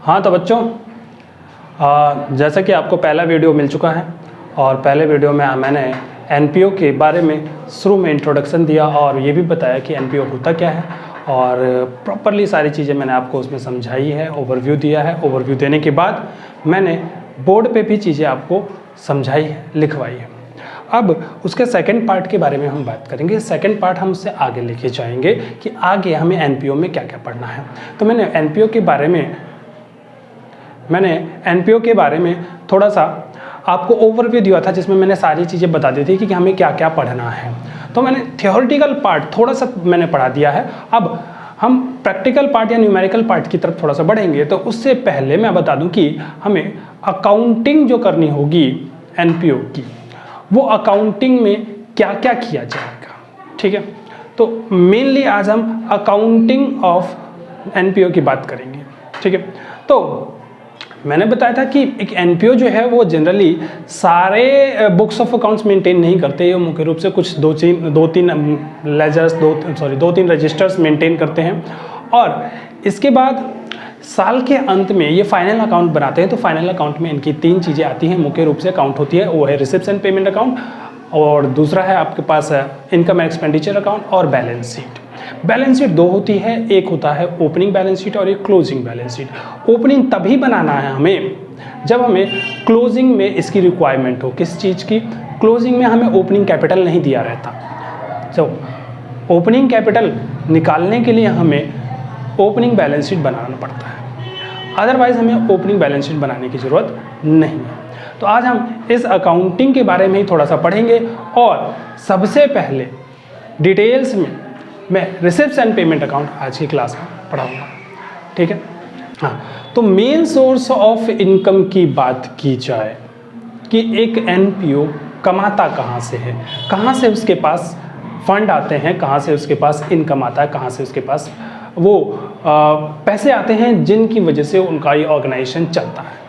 हाँ तो बच्चों, जैसा कि आपको पहला वीडियो मिल चुका है और पहले वीडियो में मैंने एनपीओ के बारे में शुरू में इंट्रोडक्शन दिया और ये भी बताया कि एनपीओ होता क्या है और प्रॉपरली सारी चीज़ें मैंने आपको उसमें समझाई है, ओवरव्यू दिया है। ओवरव्यू देने के बाद मैंने बोर्ड पे भी चीज़ें आपको समझाई है, लिखवाई है। अब उसके सेकंड पार्ट के बारे में हम बात करेंगे। सेकंड पार्ट हम उससे आगे लेके जाएंगे कि आगे हमें एनपीओ में क्या क्या पढ़ना है। तो मैंने एनपीओ के बारे में थोड़ा सा आपको ओवरव्यू दिया था, जिसमें मैंने सारी चीज़ें बता दी थी कि हमें क्या क्या पढ़ना है। तो मैंने थियोरेटिकल पार्ट थोड़ा सा मैंने पढ़ा दिया है। अब हम प्रैक्टिकल पार्ट या न्यूमेरिकल पार्ट की तरफ थोड़ा सा बढ़ेंगे। तो उससे पहले मैं बता दूं कि हमें अकाउंटिंग जो करनी होगी एनपीओ की, वो अकाउंटिंग में क्या क्या किया जाएगा, ठीक है। तो मेनली आज हम अकाउंटिंग ऑफ एनपीओ की बात करेंगे, ठीक है। तो मैंने बताया था कि एक एनपीओ जो है वो जनरली सारे बुक्स ऑफ अकाउंट्स मेंटेन नहीं करते। ये मुख्य रूप से कुछ दो तीन रजिस्टर्स मेंटेन करते हैं और इसके बाद साल के अंत में ये फाइनल अकाउंट बनाते हैं। तो फाइनल अकाउंट में इनकी तीन चीज़ें आती हैं, मुख्य रूप से अकाउंट होती है, वो है रिसिप्ट्स एंड पेमेंट अकाउंट और दूसरा है आपके पास इनकम एंड एक्सपेंडिचर अकाउंट और बैलेंस शीट। बैलेंस शीट दो होती है, एक होता है ओपनिंग बैलेंस शीट और एक क्लोजिंग बैलेंस शीट। ओपनिंग तभी बनाना है हमें जब हमें क्लोजिंग में इसकी रिक्वायरमेंट हो। किस चीज़ की? क्लोजिंग में हमें ओपनिंग कैपिटल नहीं दिया रहता। तो ओपनिंग कैपिटल निकालने के लिए हमें ओपनिंग बैलेंस शीट बनाना पड़ता है, अदरवाइज हमें ओपनिंग बैलेंस शीट बनाने की ज़रूरत नहीं है। तो आज हम इस अकाउंटिंग के बारे में ही थोड़ा सा पढ़ेंगे और सबसे पहले डिटेल्स में मैं रिसिप्ट्स एंड पेमेंट अकाउंट आज की क्लास में पढ़ाऊंगा, ठीक है। हाँ, तो मेन सोर्स ऑफ इनकम की बात की जाए कि एक एनपीओ कमाता कहाँ से है, कहाँ से उसके पास फंड आते हैं, कहाँ से उसके पास इनकम आता है, कहाँ से उसके पास वो पैसे आते हैं जिनकी वजह से उनका ये ऑर्गेनाइजेशन चलता है।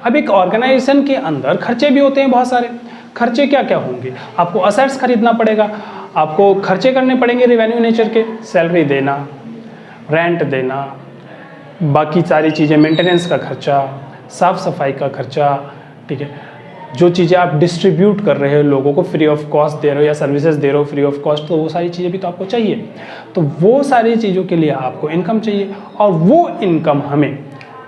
अब एक ऑर्गेनाइजेशन के अंदर खर्चे भी होते हैं बहुत सारे। खर्चे क्या क्या होंगे? आपको असेट्स खरीदना पड़ेगा, आपको खर्चे करने पड़ेंगे रेवेन्यू नेचर के, सैलरी देना, रेंट देना, बाकी सारी चीज़ें, मेंटेनेंस का खर्चा, साफ सफाई का खर्चा, ठीक है। जो चीज़ें आप डिस्ट्रीब्यूट कर रहे हो, लोगों को फ्री ऑफ कॉस्ट दे रहे हो या सर्विसेज दे रहे हो फ्री ऑफ कॉस्ट, तो वो सारी चीज़ें भी तो आपको चाहिए। तो वो सारी चीज़ों के लिए आपको इनकम चाहिए और वो इनकम हमें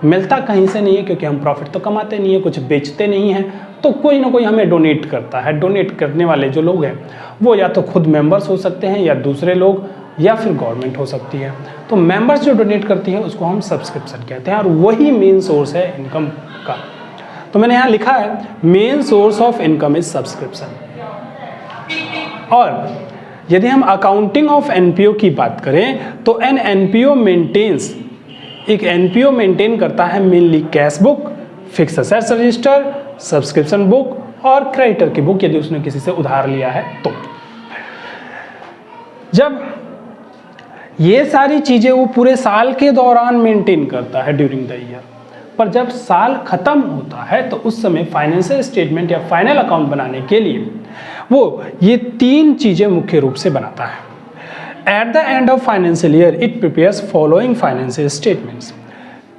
मिलता कहीं से नहीं है, क्योंकि हम प्रॉफिट तो कमाते नहीं है, कुछ बेचते नहीं हैं। तो कोई ना कोई हमें डोनेट करता है। डोनेट करने वाले जो लोग हैं वो या तो खुद मेंबर्स हो सकते हैं या दूसरे लोग या फिर गवर्नमेंट हो सकती है। तो मेंबर्स जो डोनेट करती है उसको हम सब्सक्रिप्शन कहते हैं और वही मेन सोर्स है इनकम का। तो मैंने यहाँ लिखा है main source of income is subscription. और यदि हम अकाउंटिंग ऑफ एनपीओ की बात करें तो एन एनपीओ मेंटेन्स, एक एनपीओ मेंटेन करता है mainly cash book, fix assets register, subscription book और क्रेडिटर की बुक यदि उसने किसी से उधार लिया है तो। जब ये सारी चीजें वो पूरे साल के दौरान मेंटेन करता है ड्यूरिंग द ईयर, पर जब साल खत्म होता है तो उस समय फाइनेंशियल स्टेटमेंट या फाइनल अकाउंट बनाने के लिए वो ये तीन चीजें मुख्य रूप से बनाता है। At the end of financial year it prepares following financial statements.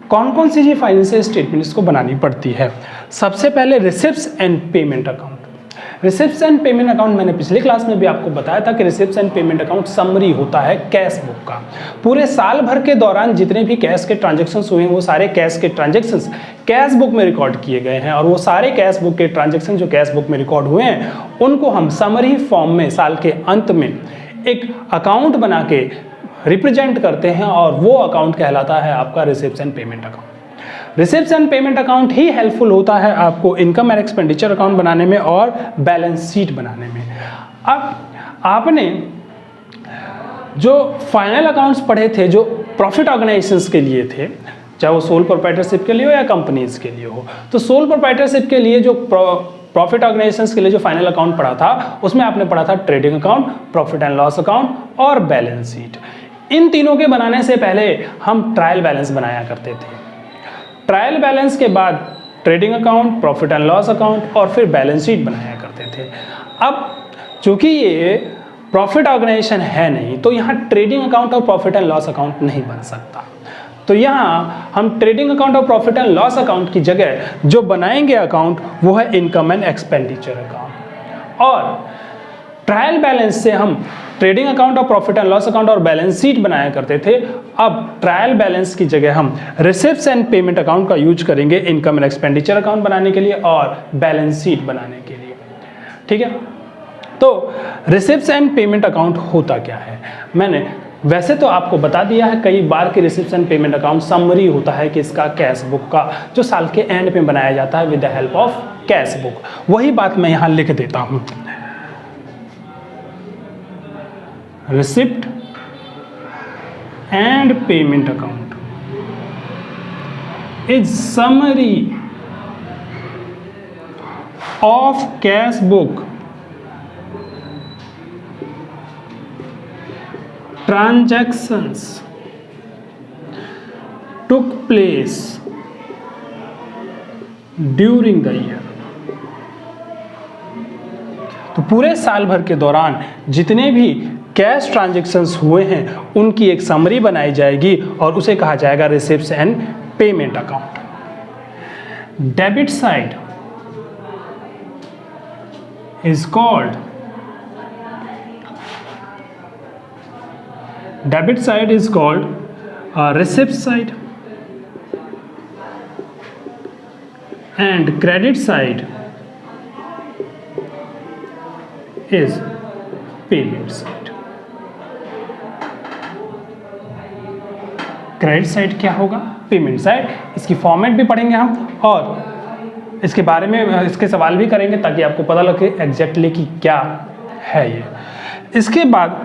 कौन कौन सी जी फाइनेंशियल स्टेटमेंट्स को बनानी पड़ती है? सबसे पहले receipts and payment account. Receipts and payment account मैंने पिछले क्लास में भी आपको बताया था कि receipts and payment account summary होता है कैश बुक का। पूरे साल भर के दौरान जितने भी कैश के ट्रांजेक्शन्स हुए हैं वो सारे कैश के ट्रांजेक्शन्स कैश बुक में रिकॉर्ड किए गए हैं और वो सारे कैश बुक के ट्रांजेक्शन जो कैश बुक में रिकॉर्ड हुए हैं उनको हम समरी फॉर्म में साल के अंत में एक अकाउंट बना के रिप्रेजेंट करते हैं और वो अकाउंट कहलाता है आपका receipts and payment account. Receipts and payment account he helpful होता है आपको इनकम एंड एक्सपेंडिचर अकाउंट बनाने में और बैलेंस शीट बनाने में। अब आपने जो फाइनल अकाउंट्स पढ़े थे जो प्रॉफिट ऑर्गेनाइजेशंस के लिए थे, चाहे वो सोल प्रोप्राइटरशिप के लिए हो या कंपनीज के लिए हो, तो सोल प्रोप्राइटरशिप के लिए जो प्रॉफिट ऑर्गेनाइजेशंस के लिए जो फाइनल अकाउंट पढ़ा था उसमें आपने पढ़ा था trading account, profit and loss account और बैलेंस शीट। इन तीनों के बनाने से पहले हम ट्रायल बैलेंस बनाया करते थे। ट्रायल बैलेंस के बाद trading account, profit and loss account और फिर बैलेंस शीट बनाया करते थे। अब चूंकि ये प्रॉफिट ऑर्गेनाइजेशन है नहीं तो यहाँ ट्रेडिंग अकाउंट और प्रॉफिट एंड लॉस अकाउंट नहीं बन सकता। तो यहाँ हम ट्रेडिंग अकाउंट और प्रॉफिट एंड लॉस अकाउंट की जगह जो बनाएंगे अकाउंट वो है इनकम एंड एक्सपेंडिचर अकाउंट। और ट्रायल बैलेंस से हम ट्रेडिंग अकाउंट और प्रॉफिट एंड लॉस अकाउंट और बैलेंस शीट बनाया करते थे। अब ट्रायल बैलेंस की जगह हम रिसिप्ट्स एंड पेमेंट अकाउंट का यूज करेंगे इनकम एंड एक्सपेंडिचर अकाउंट बनाने के लिए और बैलेंस शीट बनाने के लिए। ठीक है, तो रिसिप्ट्स एंड पेमेंट अकाउंट होता क्या है, मैंने वैसे तो आपको बता दिया है कई बार कि receipts and payment account summary होता है कि इसका कैश बुक का, जो साल के एंड में बनाया जाता है with the help of cash book. वही बात मैं यहाँ लिख देता हूँ, receipt and payment account is summary of cash book transactions took place during the year। तो पूरे साल भर के दौरान जितने भी कैश ट्रांजैक्शंस हुए हैं उनकी एक समरी बनाई जाएगी और उसे कहा जाएगा receipts and payment account. Debit side is called debit side is called receipt side and credit side is payment side। Credit side क्या होगा, पेमेंट साइड। इसकी फॉर्मेट भी पढ़ेंगे हम और इसके बारे में इसके सवाल भी करेंगे ताकि आपको पता लगे एग्जैक्टली कि क्या है ये। इसके बाद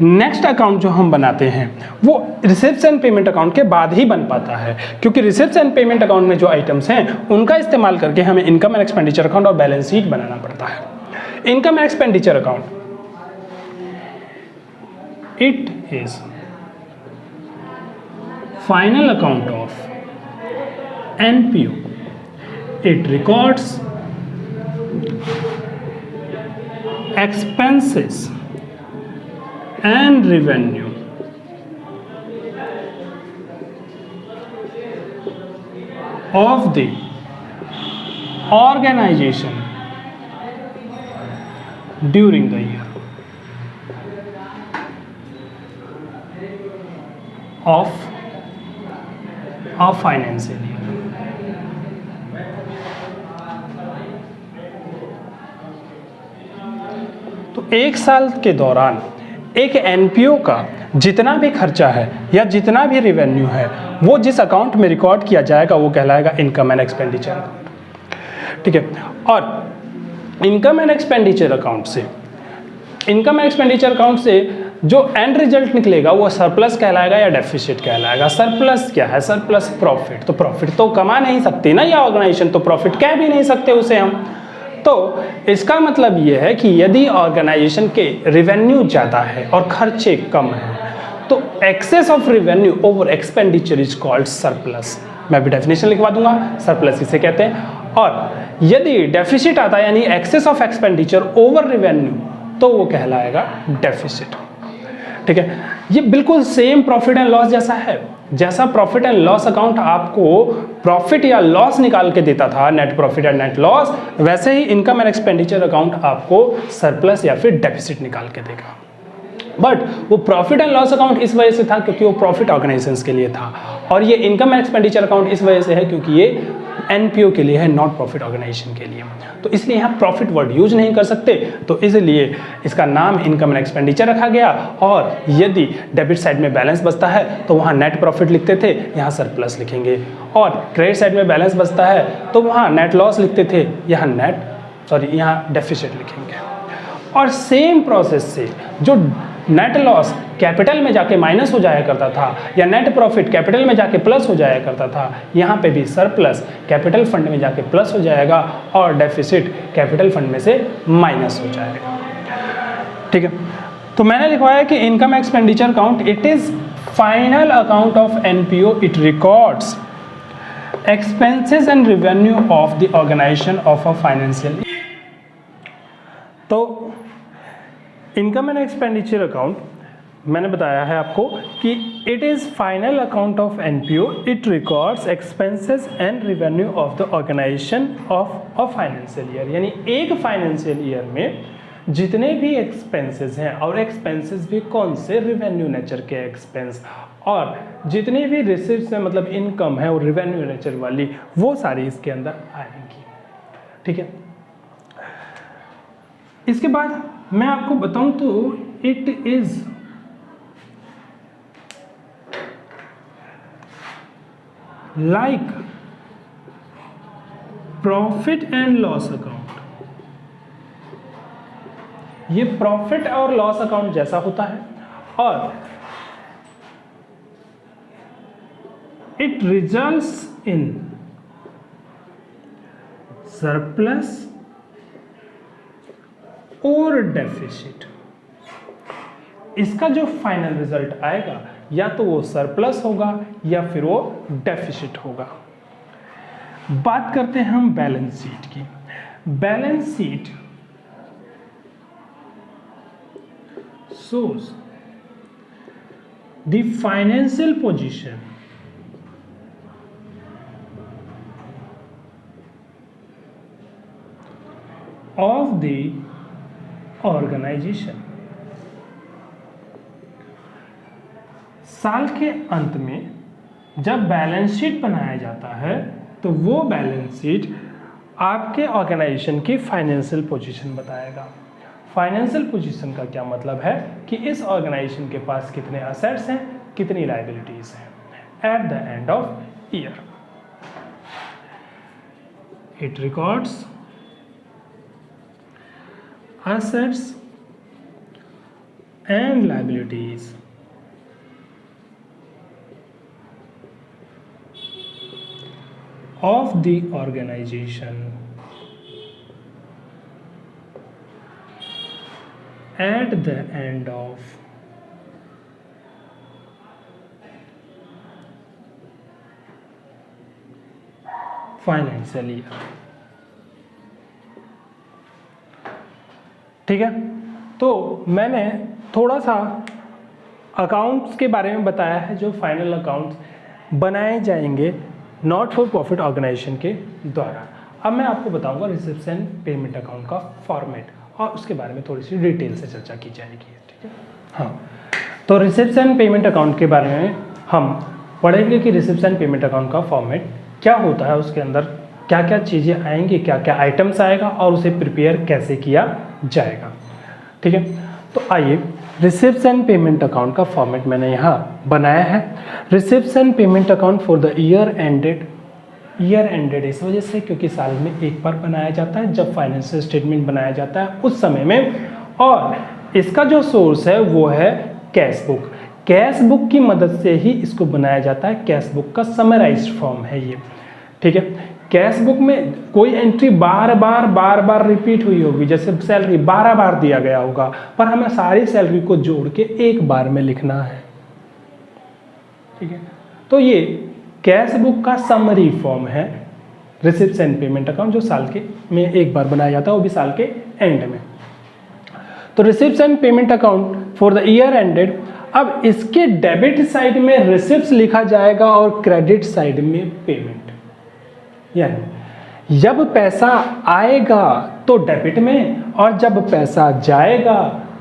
नेक्स्ट अकाउंट जो हम बनाते हैं वो रिसिप्ट्स एंड पेमेंट अकाउंट के बाद ही बन पाता है, क्योंकि रिसिप्ट्स एंड पेमेंट अकाउंट में जो आइटम्स हैं उनका इस्तेमाल करके हमें इनकम एंड एक्सपेंडिचर अकाउंट और बैलेंस शीट बनाना पड़ता है। Income and expenditure account, it is final account of NPO. It records expenses and revenue of the organization during the year of a financial year। तो एक साल के दौरान एक NPO का जितना भी खर्चा है या जितना भी रेवेन्यू है वो जिस अकाउंट में रिकॉर्ड किया जाएगा वो कहलाएगा इनकम एंड एक्सपेंडिचर अकाउंट। ठीक है, और इनकम एंड एक्सपेंडिचर अकाउंट से जो एंड रिजल्ट निकलेगा वो सरप्लस कहलाएगा या डेफिसिट कहलाएगा। सरप्लस क्या है, सरप्लस प्रॉफिट। तो प्रॉफिट तो कमा नहीं सकती ना ये ऑर्गेनाइजेशन, तो प्रॉफिट कह भी नहीं सकते उसे हम। तो इसका मतलब ये है कि यदि ऑर्गेनाइजेशन के रेवेन्यू ज़्यादा है और खर्चे कम हैं तो excess of revenue over expenditure is called surplus. मैं भी डेफिनेशन लिखवा दूंगा, सरप्लस इसे कहते हैं। और यदि डेफिसिट आता है यानी excess of expenditure over revenue तो वो कहलाएगा डेफिसिट। ठीक है, ये बिल्कुल सेम प्रॉफिट एंड लॉस जैसा है। जैसा प्रॉफिट एंड लॉस अकाउंट आपको प्रॉफिट या लॉस निकाल के देता था, नेट प्रॉफिट या नेट लॉस, वैसे ही इनकम एंड एक्सपेंडिचर अकाउंट आपको सरप्लस या फिर डेफिसिट निकाल के देगा। बट वो प्रॉफिट एंड लॉस अकाउंट इस वजह से था क्योंकि वो प्रॉफिट ऑर्गेनाइजेशंस के लिए था, और ये इनकम एंड एक्सपेंडिचर अकाउंट इस वजह से है क्योंकि ये एनपीओ के लिए है, नॉट प्रॉफिट ऑर्गेनाइजेशन के लिए। तो इसलिए यहाँ प्रॉफिट वर्ड यूज नहीं कर सकते, तो इसलिए इसका नाम इनकम एंड एक्सपेंडिचर रखा गया। और यदि डेबिट साइड में बैलेंस बचता है तो वहाँ नेट प्रॉफिट लिखते थे, यहाँ सरप्लस लिखेंगे। और क्रेडिट साइड में बैलेंस बचता है तो वहाँ नेट लॉस लिखते थे, यहाँ डेफिसिट लिखेंगे। और सेम प्रोसेस से जो नेट लॉस कैपिटल में जाके माइनस हो जाया करता था या नेट प्रॉफिट कैपिटल में जाके प्लस हो जाया करता था, यहाँ पे भी सरप्लस कैपिटल फंड में जाके प्लस हो जाएगा और डेफिसिट कैपिटल फंड में से माइनस हो जाएगा। ठीक है, तो मैंने लिखवाया कि income expenditure account it is final account of NPO. It records expenses and revenue of the organisation of a financial. तो इनकम एंड एक्सपेंडिचर अकाउंट मैंने बताया है आपको कि it is final account of NPO, it records expenses and revenue of the organisation of a financial year. यानी एक financial year में जितने भी एक्सपेंसेस हैं, और एक्सपेंसेस भी कौन से, रेवेन्यू नेचर के एक्सपेंस, और जितने भी रिसीट्स हैं मतलब इनकम है और रेवेन्यू नेचर वाली, वो सारी इसके अंदर आएंगी। ठीक है, इसके बाद मैं आपको बताऊं तो it is like profit and loss account. ये प्रॉफिट और लॉस अकाउंट जैसा होता है, और इट रिजल्ट्स इन सरप्लस और डेफिसिट। इसका जो फाइनल रिजल्ट आएगा या तो वो सरप्लस होगा या फिर वो डेफिसिट होगा। बात करते हैं हम बैलेंस शीट की। Balance sheet shows the financial position of the organization। साल के अंत में जब बैलेंस शीट बनाया जाता है तो वो बैलेंस शीट आपके ऑर्गेनाइजेशन की फाइनेंशियल पोजीशन बताएगा। फाइनेंशियल पोजीशन का क्या मतलब है कि इस ऑर्गेनाइजेशन के पास कितने असेट्स हैं, कितनी लायबिलिटीज हैं at the end of year. It records assets and liabilities of the organization at the end of financial year। ठीक है, तो मैंने थोड़ा सा अकाउंट्स के बारे में बताया है जो फाइनल अकाउंट्स बनाए जाएंगे नॉट फॉर प्रॉफिट ऑर्गेनाइजेशन के द्वारा। अब मैं आपको बताऊंगा रिसिप्ट एंड पेमेंट अकाउंट का फॉर्मेट, और उसके बारे में थोड़ी सी डिटेल से चर्चा की जाएगी। ठीक है, हाँ, तो रिसिप्ट एंड पेमेंट अकाउंट के बारे में हम पढ़ेंगे कि रिसिप्ट एंड पेमेंट अकाउंट का फॉर्मेट क्या होता है, उसके अंदर क्या क्या चीज़ें आएंगी, क्या क्या आइटम्स आएगा, और उसे प्रिपेयर कैसे किया जाएगा। ठीक है, तो आइए रिसिप्ट एंड पेमेंट अकाउंट का फॉर्मेट मैंने यहाँ बनाया है। Receipt and payment account for the year ended इस वजह से क्योंकि साल में एक बार बनाया जाता है जब फाइनेंशियल स्टेटमेंट बनाया जाता है उस समय में, और इसका जो सोर्स है वो है कैश बुक। कैश बुक की मदद से ही इसको बनाया जाता है। कैश बुक का समराइज्ड फॉर्म है ये। ठीक है, कैश बुक में कोई एंट्री बार बार रिपीट हुई होगी, जैसे सैलरी 12 बार दिया गया होगा, पर हमें सारी सैलरी को जोड़ के एक बार में लिखना है। ठीक है, तो ये कैश बुक का समरी फॉर्म है रिसिप्ट एंड पेमेंट अकाउंट, जो साल के में एक बार बनाया जाता है, वो भी साल के एंड में। तो receipt and payment account for the year ended, अब इसके डेबिट साइड में रिसिप्ट लिखा जाएगा और क्रेडिट साइड में पेमेंट। यानी जब पैसा आएगा तो डेबिट में, और जब पैसा जाएगा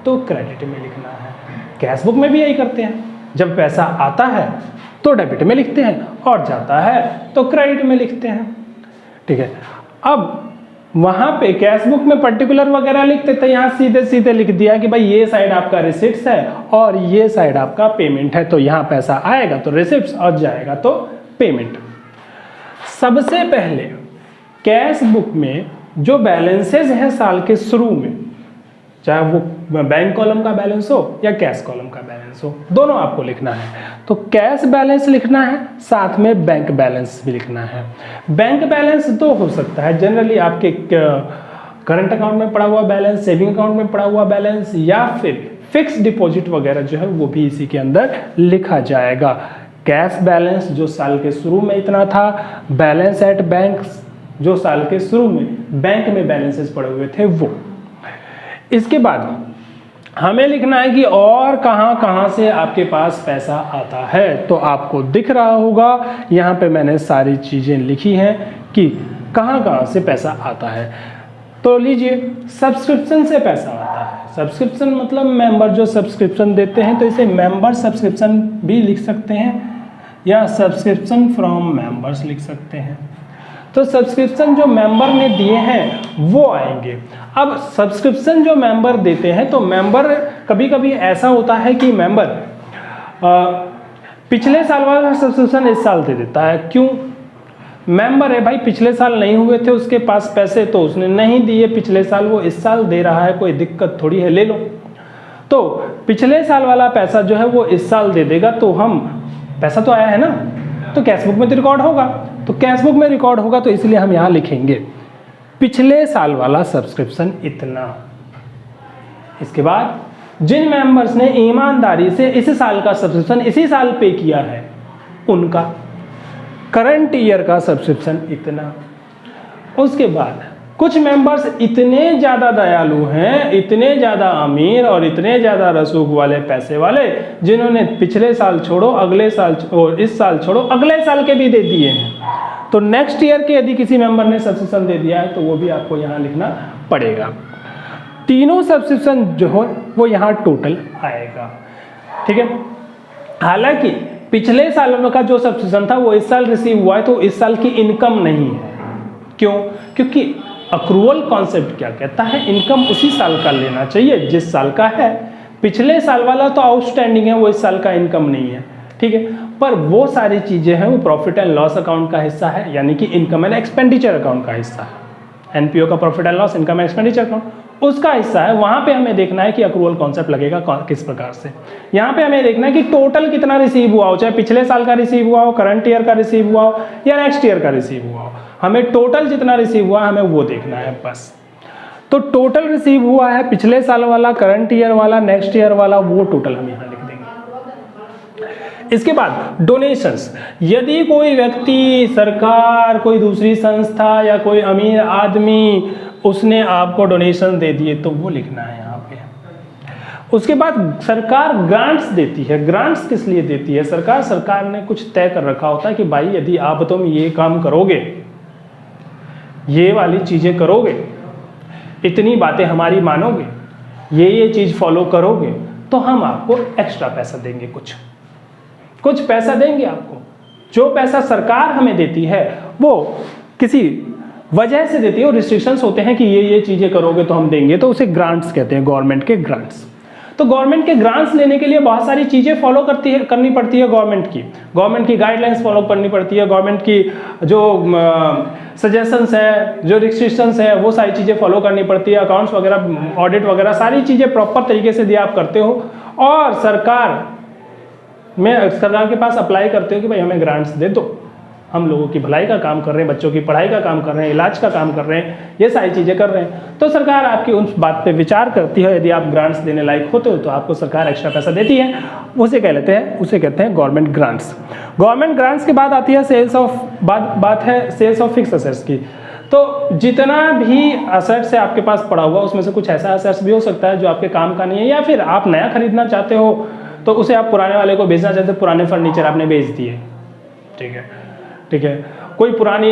तो क्रेडिट में लिखना है। कैश बुक में भी यही करते हैं, जब पैसा आता है तो डेबिट में लिखते हैं और जाता है तो क्रेडिट में लिखते हैं। ठीक है, अब वहां पे कैश बुक में पर्टिकुलर वगैरह लिखते थे, यहाँ सीधे सीधे लिख दिया कि भाई ये साइड आपका रिसिप्ट्स है और ये साइड आपका पेमेंट है, तो यहाँ पैसा आएगा तो रिसिप्ट्स और जाएगा तो पेमेंट। सबसे पहले कैश बुक में जो बैलेंसेज हैं साल के शुरू में, चाहे वो बैंक कॉलम का बैलेंस हो या कैश कॉलम का बैलेंस हो, दोनों आपको लिखना है। तो कैश बैलेंस लिखना है, साथ में बैंक बैलेंस भी लिखना है। बैंक बैलेंस तो हो सकता है जनरली आपके करंट अकाउंट में पड़ा हुआ बैलेंस, सेविंग अकाउंट में पड़ा हुआ बैलेंस, या फिर फिक्स डिपॉजिट वगैरह जो है वो भी इसी के अंदर लिखा जाएगा। कैश बैलेंस जो साल के शुरू में इतना था, बैलेंस एट बैंक जो साल के शुरू में बैंक में बैलेंसेस पड़े हुए थे वो। इसके बाद हमें लिखना है कि और कहाँ कहाँ से आपके पास पैसा आता है। तो आपको दिख रहा होगा यहाँ पे मैंने सारी चीज़ें लिखी हैं कि कहाँ कहाँ से पैसा आता है। तो लीजिए, सब्सक्रिप्शन से पैसा आता है। सब्सक्रिप्शन मतलब मेंबर जो सब्सक्रिप्शन देते हैं, तो इसे मेंबर सब्सक्रिप्शन भी लिख सकते हैं या सब्सक्रिप्शन फ्रॉम मेंबर्स लिख सकते हैं। तो सब्सक्रिप्शन जो मेंबर ने दिए हैं वो आएंगे। अब सब्सक्रिप्शन जो मेंबर देते हैं, तो मेंबर कभी कभी ऐसा होता है कि मेंबर पिछले साल वाला सब्सक्रिप्शन इस साल दे देता है। क्यों? मेंबर है भाई, पिछले साल नहीं हुए थे उसके पास पैसे, तो उसने नहीं दिए पिछले साल, वो इस साल दे रहा है, कोई दिक्कत थोड़ी है, ले लो। तो पिछले साल वाला पैसा जो है वो इस साल दे देगा, तो हम पैसा तो आया है ना, तो कैशबुक में तो रिकॉर्ड होगा। तो कैशबुक में रिकॉर्ड होगा, तो इसलिए हम यहाँ लिखेंगे पिछले साल वाला सब्सक्रिप्शन इतना। इसके बाद जिन मेंबर्स ने ईमानदारी से इस साल का सब्सक्रिप्शन इसी साल पे किया है, उनका करंट ईयर का सब्सक्रिप्शन इतना। उसके बाद कुछ मेंबर्स इतने ज़्यादा दयालु हैं, इतने ज़्यादा अमीर और इतने ज़्यादा रसूख वाले, पैसे वाले, जिन्होंने पिछले साल छोड़ो अगले साल और इस साल छोड़ो अगले साल के भी दे दिए हैं। तो नेक्स्ट ईयर के यदि किसी मेंबर ने सब्सक्रिप्शन दे दिया है, तो वो भी आपको यहाँ लिखना पड़ेगा। तीनों सब्सक्रिप्शन जो हो वो यहाँ टोटल आएगा। ठीक है। हालांकि पिछले साल का जो सब्सक्रिप्शन था वो इस साल रिसीव हुआ है, तो इस साल की इनकम नहीं है। क्यों? क्योंकि अक्रूवल कॉन्सेप्ट क्या कहता है, इनकम उसी साल का लेना चाहिए जिस साल का है। पिछले साल वाला तो आउटस्टैंडिंग है, वो इस साल का इनकम नहीं है। ठीक है। पर वो सारी चीज़ें हैं वो प्रॉफिट एंड लॉस अकाउंट का हिस्सा है, यानी कि इनकम एंड एक्सपेंडिचर अकाउंट का हिस्सा है। एनपीओ का profit and loss, income and expenditure account उसका हिस्सा है। वहाँ पे हमें देखना है कि अक्रूवल कॉन्सेप्ट लगेगा किस प्रकार से। यहाँ पे हमें देखना है कि टोटल कितना रिसीव हुआ हो, चाहे पिछले साल का रिसीव हुआ हो, करंट ईयर का रिसीव हुआ हो या नेक्स्ट ईयर का रिसीव हुआ हो, हमें टोटल जितना रिसीव हुआ है हमें वो देखना है बस। तो टोटल रिसीव हुआ है पिछले साल वाला, करंट ईयर वाला, नेक्स्ट ईयर वाला, वो टोटल हम यहाँ लिख देंगे। इसके बाद डोनेशंस। यदि कोई व्यक्ति, सरकार, कोई दूसरी संस्था या कोई अमीर आदमी उसने आपको डोनेशन दे दिए, तो वो लिखना है यहाँ पे। उसके बाद सरकार ग्रांट्स देती है। ग्रांट्स किस लिए देती है? सरकार ने कुछ तय कर रखा होता है कि भाई यदि आप तुम ये काम करोगे, ये वाली चीज़ें करोगे, इतनी बातें हमारी मानोगे, ये चीज़ फॉलो करोगे, तो हम आपको एक्स्ट्रा पैसा देंगे, कुछ पैसा देंगे आपको। जो पैसा सरकार हमें देती है वो किसी वजह से देती है, और रिस्ट्रिक्शंस होते हैं कि ये चीज़ें करोगे तो हम देंगे, तो उसे ग्रांट्स कहते हैं, गवर्नमेंट के ग्रांट्स। तो गवर्नमेंट के ग्रांट्स लेने के लिए बहुत सारी चीज़ें फॉलो करनी पड़ती है गवर्नमेंट की गाइडलाइंस फॉलो करनी पड़ती है, गवर्नमेंट की जो सजेशंस है, जो रिस्ट्रिक्शंस है, वो सारी चीज़ें फॉलो करनी पड़ती है। अकाउंट्स वगैरह, ऑडिट वगैरह, सारी चीज़ें प्रॉपर तरीके से यदि आप करते हो और सरकार के पास अप्लाई करते हो कि भाई हमें ग्रांट्स दे दो, हम लोगों की भलाई का काम कर रहे हैं, बच्चों की पढ़ाई का काम कर रहे हैं, इलाज का काम कर रहे हैं, ये सारी चीज़ें कर रहे हैं, तो सरकार आपकी उस बात पे विचार करती है। यदि आप ग्रांट्स देने लायक होते हो तो आपको सरकार एक्स्ट्रा पैसा देती है, उसे कहते हैं गवर्नमेंट ग्रांट्स। गवर्नमेंट ग्रांट्स के बाद आती है बात है सेल्स ऑफ फिक्स असेट्स की। तो जितना भी असेट्स है आपके पास पड़ा हुआ, उसमें से कुछ ऐसा असेट्स भी हो सकता है जो आपके काम का नहीं है, या फिर आप नया खरीदना चाहते हो तो उसे आप पुराने वाले को बेचना चाहते हो, पुराने फर्नीचर आपने बेच दिए। ठीक है। कोई पुरानी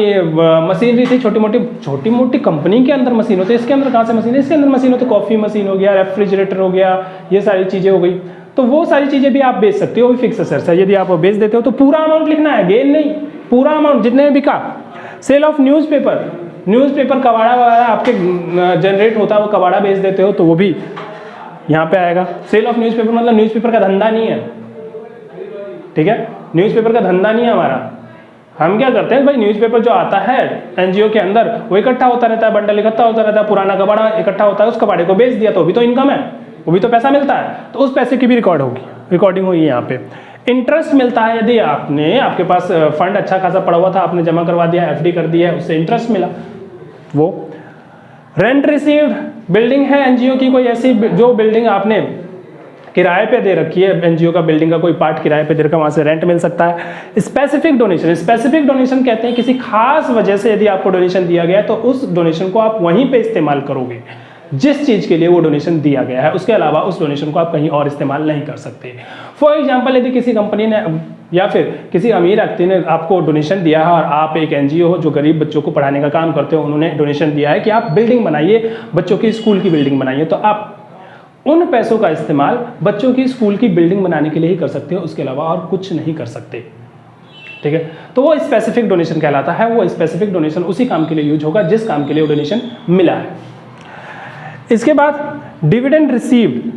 मशीनरी थी, छोटी मोटी कंपनी के अंदर मशीन होती है, इसके अंदर कहाँ से मशीन है, इसके अंदर मशीन हो तो कॉफ़ी मशीन हो गया, रेफ्रिजरेटर हो गया, ये सारी चीज़ें हो गई, तो वो सारी चीज़ें भी आप बेच सकते हो, वो फिक्स असेट्स है। यदि आप वो बेच देते हो तो पूरा अमाउंट लिखना है, गेन नहीं, पूरा अमाउंट जितने बिका। सेल ऑफ न्यूज़पेपर कबाड़ा वगैरह आपके जनरेट होता है, वो कबाड़ा बेच देते हो तो वो भी यहाँ पे आएगा। सेल ऑफ न्यूज़पेपर मतलब न्यूज़पेपर का धंधा नहीं है। ठीक है, न्यूज़पेपर का धंधा नहीं है हमारा। हम क्या करते हैं भाई, न्यूज़पेपर जो आता है एनजीओ के अंदर वो इकट्ठा होता रहता है, बंडल इकट्ठा होता रहता है, पुराना कबाड़ा इकट्ठा होता है, उस कबाड़े को बेच दिया तो भी तो इनकम है, वो भी तो पैसा मिलता है, तो उस पैसे की भी रिकॉर्डिंग हुई है यहाँ पे। इंटरेस्ट मिलता है, यदि आपके पास फंड अच्छा खासा पड़ा हुआ था, आपने जमा करवा दिया, एफडी कर दिया, उससे इंटरेस्ट मिला, वो। रेंट रिसीव्ड, बिल्डिंग है एनजीओ की कोई ऐसी जो बिल्डिंग आपने किराए पे दे रखी है, एनजीओ का बिल्डिंग का कोई पार्ट किराए पे दे रखा है, वहाँ से रेंट मिल सकता है। स्पेसिफिक डोनेशन कहते हैं किसी खास वजह से यदि आपको डोनेशन दिया गया है तो उस डोनेशन को आप वहीं पे इस्तेमाल करोगे। जिस चीज़ के लिए वो डोनेशन दिया गया है, उसके अलावा उस डोनेशन को आप कहीं और इस्तेमाल नहीं कर सकते। फॉर एग्जांपल, यदि किसी कंपनी ने या फिर किसी अमीर व्यक्ति ने आपको डोनेशन दिया है और आप एक एनजीओ हो जो गरीब बच्चों को पढ़ाने का काम करते हो, उन्होंने डोनेशन दिया है कि आप बिल्डिंग बनाइए, बच्चों की स्कूल की बिल्डिंग बनाइए, तो आप उन पैसों का इस्तेमाल बच्चों की स्कूल की बिल्डिंग बनाने के लिए ही कर सकते हो, उसके अलावा और कुछ नहीं कर सकते। ठीक है, तो वो स्पेसिफिक डोनेशन कहलाता है। वो स्पेसिफिक डोनेशन उसी काम के लिए यूज होगा जिस काम के लिए वो डोनेशन मिला है। इसके बाद डिविडेंड रिसीव्ड।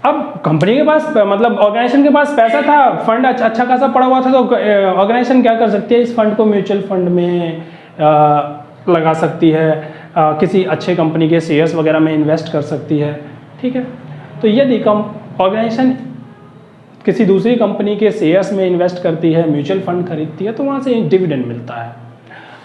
अब कंपनी के पास मतलब ऑर्गेनाइजेशन के पास पैसा था, फंड अच्छा खासा पड़ा हुआ था, तो ऑर्गेनाइजेशन क्या कर सकती है, इस फंड को म्यूचुअल फंड में लगा सकती है, किसी अच्छे कंपनी के शेयर्स वगैरह में इन्वेस्ट कर सकती है। ठीक है, तो यदि ऑर्गेनाइजेशन किसी दूसरी कंपनी के शेयर्स में इन्वेस्ट करती है, म्यूचुअल फंड खरीदती है, तो वहाँ से डिविडेंड मिलता है।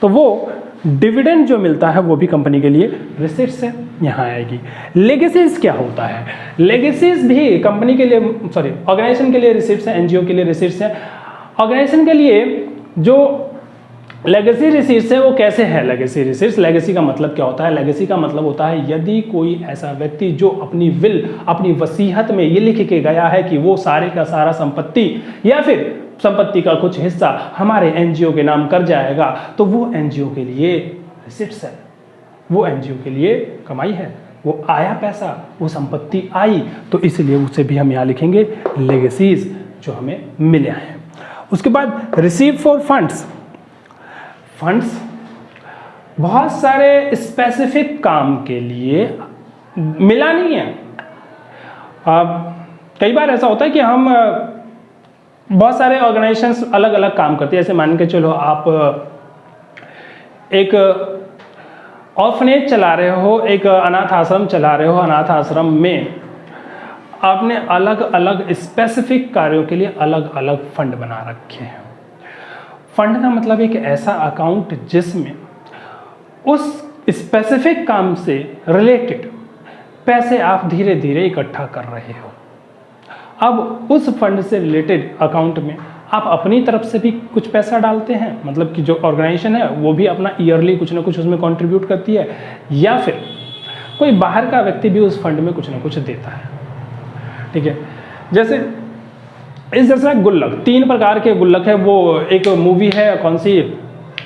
तो वो डिविडेंड जो मिलता है वो भी कंपनी के लिए रिसीट्स है, यहाँ आएगी। लेगेसीज क्या होता है? लेगेसीज भी कंपनी के लिए, सॉरी, ऑर्गेनाइजेशन के लिए रिसीट्स है, एनजीओ के लिए रिसीट्स है। ऑर्गेनाइजेशन के लिए जो लेगेसी रिसीट्स है वो कैसे है? लेगेसी रिसीट्स, लेगेसी का मतलब क्या होता है? लेगेसी का मतलब होता है यदि कोई ऐसा व्यक्ति जो अपनी विल, अपनी वसीयत में ये लिख के गया है कि वो सारे का सारा संपत्ति या फिर संपत्ति का कुछ हिस्सा हमारे एनजीओ के नाम कर जाएगा, तो वो एनजीओ के लिए रिसीट्स है, वो एनजीओ के लिए कमाई है, वो आया पैसा, वो संपत्ति आई, तो इसलिए उसे भी हम यहाँ लिखेंगे लेगेसीज जो हमें मिले हैं। उसके बाद रिसीव फॉर फंड्स। फंड्स बहुत सारे स्पेसिफिक काम के लिए मिला नहीं है। कई बार ऐसा होता है कि हम बहुत सारे ऑर्गेनाइजेशंस अलग अलग काम करते हैं। जैसे मान के चलो आप एक ऑर्फनेज चला रहे हो, एक अनाथ आश्रम चला रहे हो, अनाथ आश्रम में आपने अलग अलग स्पेसिफिक कार्यों के लिए अलग अलग फंड बना रखे हैं। फंड का मतलब एक ऐसा अकाउंट जिसमें उस स्पेसिफिक काम से रिलेटेड पैसे आप धीरे धीरे इकट्ठा कर रहे हो। अब उस फंड से रिलेटेड अकाउंट में आप अपनी तरफ से भी कुछ पैसा डालते हैं, मतलब कि जो ऑर्गेनाइजेशन है वो भी अपना ईयरली कुछ ना कुछ उसमें कंट्रीब्यूट करती है, या फिर कोई बाहर का व्यक्ति भी उस फंड में कुछ ना कुछ देता है। ठीक है, जैसे इस जैसा गुल्लक, 3 प्रकार के गुल्लक है। वो एक मूवी है, कौन सी,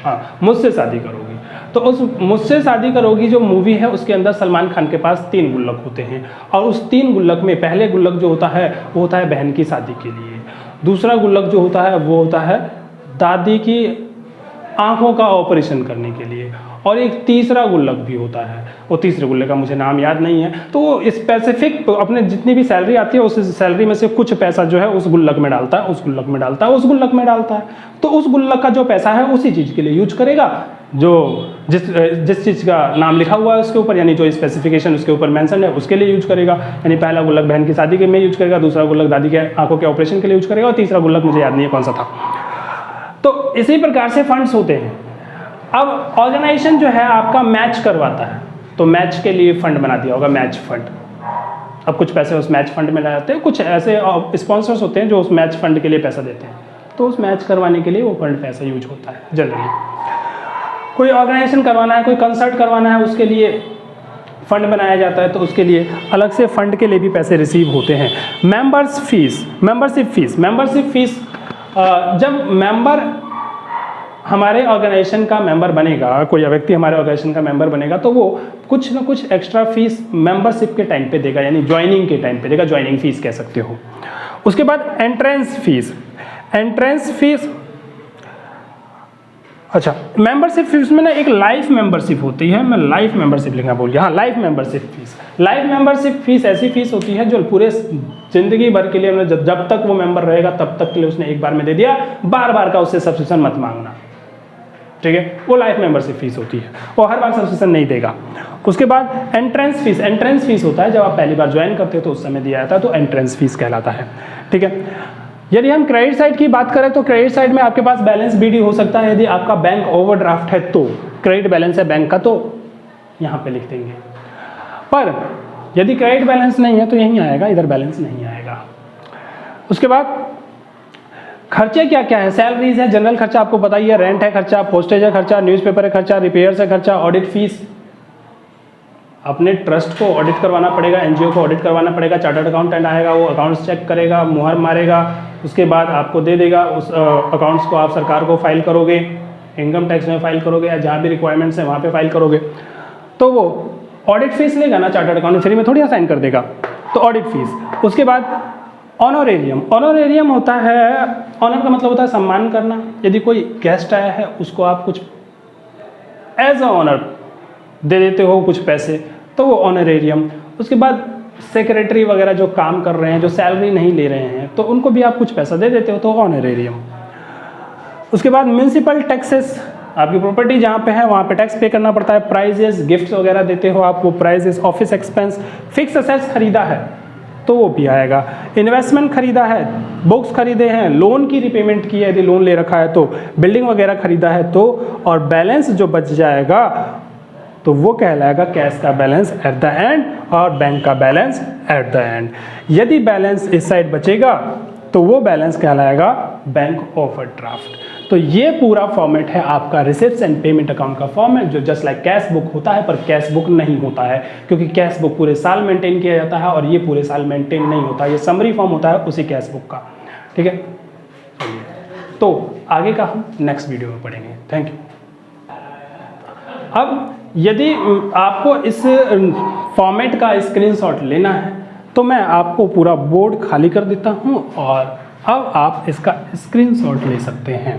हाँ, मुझसे शादी करोगी। तो उस मुझसे शादी करोगी जो मूवी है उसके अंदर सलमान खान के पास 3 गुल्लक होते हैं, और उस 3 गुल्लक में पहले गुल्लक जो होता है वो होता है बहन की शादी के लिए, दूसरा गुल्लक जो होता है वो होता है दादी की आंखों का ऑपरेशन करने के लिए, और एक तीसरा गुल्लक भी होता है। वो तीसरे गुल्लक का मुझे नाम याद नहीं है। तो वो स्पेसिफिक अपने जितनी भी सैलरी आती है उस सैलरी में से कुछ पैसा जो है उस गुल्लक में डालता है, उस गुल्लक में डालता है, उस गुल्लक में डालता है। तो उस गुल्लक का जो पैसा है उसी चीज़ के लिए यूज करेगा जो जिस चीज़ का नाम लिखा हुआ है उसके ऊपर, यानी जो स्पेसिफिकेशन उसके ऊपर मेंशन है उसके लिए यूज करेगा। यानी पहला गुल्लक बहन की शादी के में यूज करेगा, दूसरा गुल्लक दादी के आंखों के ऑपरेशन के लिए यूज करेगा, और तीसरा गुल्लक मुझे याद नहीं है कौन सा था। तो इसी प्रकार से फंड्स होते हैं। अब ऑर्गेनाइजेशन जो है आपका मैच करवाता है, तो मैच के लिए फंड बना दिया होगा, मैच फंड। अब कुछ पैसे उस मैच फंड में लगाते हैं, कुछ ऐसे स्पॉन्सर्स होते हैं जो उस मैच फंड के लिए पैसा देते हैं, तो उस मैच करवाने के लिए वो फंड पैसा यूज होता है जनरली। कोई ऑर्गेनाइजेशन करवाना है, कोई कंसर्ट करवाना है, उसके लिए फंड बनाया जाता है, तो उसके लिए अलग से फंड के लिए भी पैसे रिसीव होते हैं। मेंबरशिप फीस, जब मेंबर हमारे ऑर्गेनाइजेशन का मेंबर बनेगा, कोई व्यक्ति हमारे ऑर्गेनाइजेशन का मेंबर बनेगा, तो वो कुछ ना कुछ एक्स्ट्रा फीस मेंबरशिप के टाइम पे देगा, यानी ज्वाइनिंग के टाइम पे देगा, ज्वाइनिंग फीस कह सकते हो। उसके बाद एंट्रेंस फीस, अच्छा, मेंबरशिप फीस में ना एक लाइफ मेंबरशिप होती है, मैं लाइफ मेंबरशिप लिखना भूल गया, हाँ, लाइफ मेंबरशिप फीस ऐसी फीस होती है जो पूरे जिंदगी भर के लिए जब तक वो मेंबर रहेगा तब तक के लिए उसने एक बार में दे दिया, बार बार का उससे सब्सक्रिप्शन मत मांगना। ठीक है, वो लाइफ मेंबरशिप फीस होती है, वो हर बार सब्सक्रिप्शन नहीं देगा। उसके बाद एंट्रेंस फीस होता है, जब आप पहली बार ज्वाइन करते हो तो उस समय दिया जाता है, तो एंट्रेंस फीस कहलाता है। ठीक है, यदि हम क्रेडिट साइड की बात करें तो क्रेडिट साइड में आपके पास बैलेंस बीडी हो सकता है। यदि आपका बैंक ओवरड्राफ्ट है तो क्रेडिट बैलेंस है बैंक का, तो यहाँ पे लिख देंगे। पर यदि क्रेडिट बैलेंस नहीं है तो यहीं आएगा, इधर बैलेंस नहीं आएगा। उसके बाद खर्चे क्या क्या है? सैलरीज है, जनरल खर्चा आपको पता ही है, रेंट है खर्चा, पोस्टेज है खर्चा, न्यूज़पेपर है खर्चा, रिपेयर्स है खर्चा, ऑडिट फीस, अपने ट्रस्ट को ऑडिट करवाना पड़ेगा, एनजीओ को ऑडिट करवाना पड़ेगा, चार्टर्ड अकाउंटेंट आएगा, वो अकाउंट्स चेक करेगा, मुहर मारेगा, उसके बाद आपको दे देगा। उस अकाउंट्स को आप सरकार को फाइल करोगे, इनकम टैक्स में फाइल करोगे या जहाँ भी रिक्वायरमेंट्स है वहाँ पे फाइल करोगे, तो वो ऑडिट फीस लेगा ना चार्टर्ड अकाउंटेंट, फ्री में थोड़ी साइन कर देगा, तो ऑडिट फीस। उसके बाद ऑनोरेरियम, ऑनोरेरियम होता है, ऑनर का मतलब होता है सम्मान करना। यदि कोई गेस्ट आया है उसको आप कुछ एज अ ऑनर दे देते हो कुछ पैसे, तो वो ऑनरेरियम। उसके बाद सेक्रेटरी वगैरह जो काम कर रहे हैं, जो सैलरी नहीं ले रहे हैं, तो उनको भी आप कुछ पैसा दे देते हो, तो ऑनरेरियम। उसके बाद म्यूनसिपल टैक्सेस, आपकी प्रॉपर्टी जहाँ पे है वहाँ पे टैक्स पे करना पड़ता है। प्राइजेस, गिफ्ट्स वगैरह देते हो आप, वो prizes. Office expense, fix assets खरीदा है तो वो भी आएगा। इन्वेस्टमेंट खरीदा है, बुक्स खरीदे हैं, लोन की रिपेमेंट की है, यदि लोन ले रखा है तो, बिल्डिंग वगैरह खरीदा है तो, और बैलेंस जो बच जाएगा तो वो कहलाएगा कैश का बैलेंस एट द एंड और बैंक का बैलेंस एट द एंड। यदि बैलेंस इस साइड बचेगा तो वो बैलेंस कहलाएगा बैंक ओवरड्राफ्ट। तो ये पूरा फॉर्मेट है आपका रिसिप्ट्स एंड पेमेंट अकाउंट का फॉर्मेट, जो जस्ट लाइक कैश बुक होता है, पर कैश बुक नहीं होता है, क्योंकि कैश बुक पूरे साल मेंटेन किया जाता है और ये पूरे साल मेंटेन नहीं होता। ये समरी फॉर्म होता है उसी कैश बुक का। ठीक है, तो आगे का हम नेक्स्ट वीडियो में पढ़ेंगे। Thank you. अब यदि आपको इस फॉर्मेट का स्क्रीनशॉट लेना है तो मैं आपको पूरा बोर्ड खाली कर देता हूं और अब आप इसका स्क्रीनशॉट ले सकते हैं।